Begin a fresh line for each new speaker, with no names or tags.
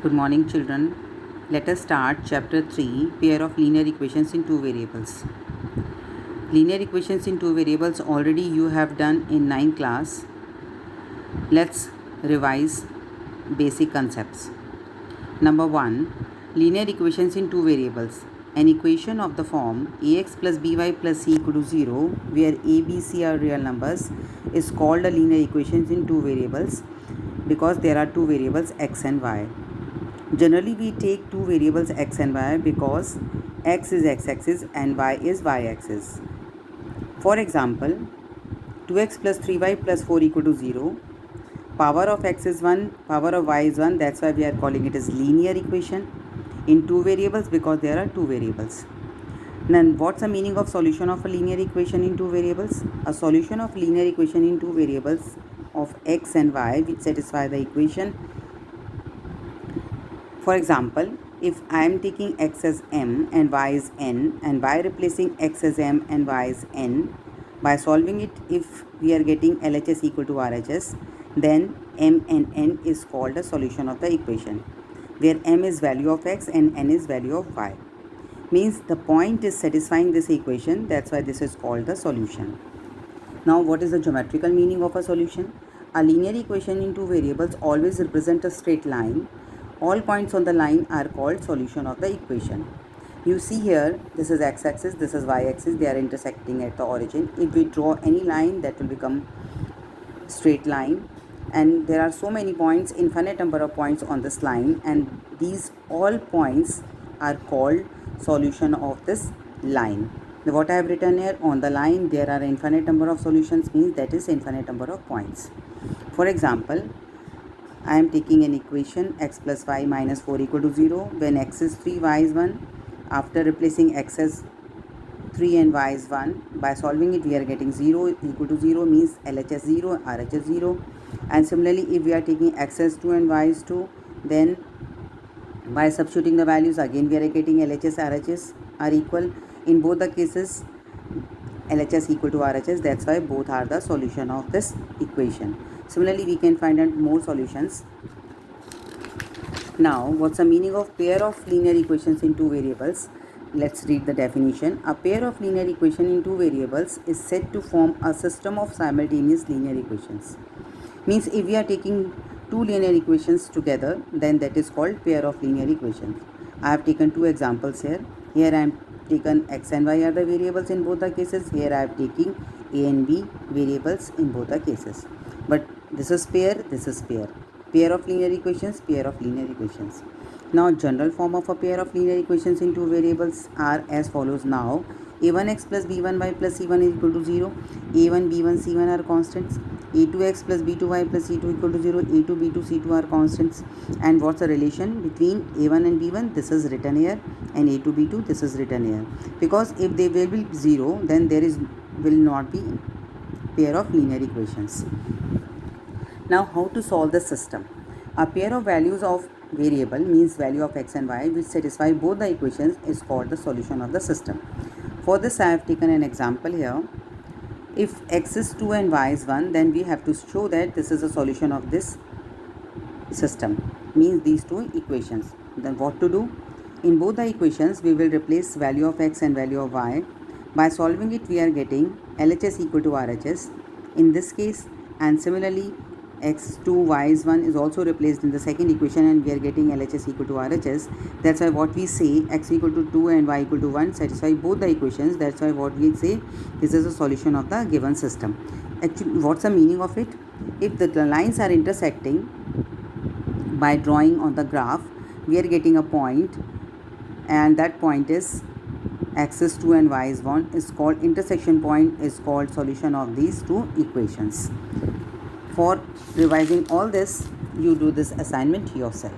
Good morning, children. Let us start chapter 3, pair of linear equations in two variables. Linear equations in two variables already you have done in 9th class. Let's revise basic concepts. Number 1, linear equations in two variables. An equation of the form ax plus by plus c equal to 0, where a, b, c are real numbers, is called a linear equation in two variables because there are two variables x and y. Generally, we take two variables x and y because x is x-axis and y is y-axis. For example, 2x plus 3y plus 4 equal to 0. Power of x is 1, power of y is 1. That's why we are calling it as linear equation in two variables because there are two variables. Then what's the meaning of solution of a linear equation in two variables? A solution of linear equation in two variables of x and y which satisfy the equation. For example, if I am taking x as m and y is n, and by replacing x as m and y is n, by solving it, if we are getting LHS equal to RHS, then m and n is called a solution of the equation, where m is value of x and n is value of y. Means the point is satisfying this equation, that's why this is called the solution. Now, what is the geometrical meaning of a solution? A linear equation in two variables always represent a straight line. All points on the line are called solution of the equation. You see here, this is x-axis, this is y-axis, they are intersecting at the origin. If we draw any line, that will become straight line, and there are so many points, infinite number of points on this line, and these all points are called solution of this line. Now, what I have written here, on the line there are infinite number of solutions, means that is infinite number of points. For example, I am taking an equation x plus y minus 4 equal to 0 when x is 3, y is 1. After replacing x as 3 and y is 1, by solving it we are getting 0 equal to 0, means LHS 0, RHS 0. And similarly, if we are taking x as 2 and y is 2, then by substituting the values again we are getting LHS, RHS are equal. In both the cases LHS equal to RHS, that's why both are the solution of this equation. Similarly, we can find out more solutions. Now, what's the meaning of pair of linear equations in two variables? Let's read the definition. A pair of linear equations in two variables is said to form a system of simultaneous linear equations. Means if we are taking two linear equations together, then that is called pair of linear equations. I have taken two examples here. Here I am taken x and y are the variables in both the cases. Here I am taking a and b variables in both the cases. But this is pair, this is pair. Pair of linear equations, pair of linear equations. Now, general form of a pair of linear equations in two variables are as follows now. a1x plus b1y plus c1 is equal to 0. a1, b1, c1 are constants. a2x plus b2y plus c2 equal to 0. a2, b2, c2 are constants. And what's the relation between a1 and b1? This is written here. And a2, b2, this is written here. Because if they will be 0, then there will not be pair of linear equations. Now, how to solve the system? A pair of values of variable, means value of x and y, which satisfy both the equations, is called the solution of the system. For this, I have taken an example here. If x is 2 and y is 1, then we have to show that this is a solution of this system, means these two equations. Then what to do? In both the equations, we will replace value of x and value of y. By solving it, we are getting LHS equal to RHS in this case, and similarly x2 y is 1 is also replaced in the second equation, and we are getting LHS equal to RHS. That's why what we say, x equal to 2 and y equal to 1 satisfy both the equations. That's why what we say, this is a solution of the given system. Actually, what's the meaning of it? If the lines are intersecting, by drawing on the graph, we are getting a point, and that point is x is 2 and y is 1 is called intersection point, is called solution of these two equations. For revising all this, you do this assignment yourself.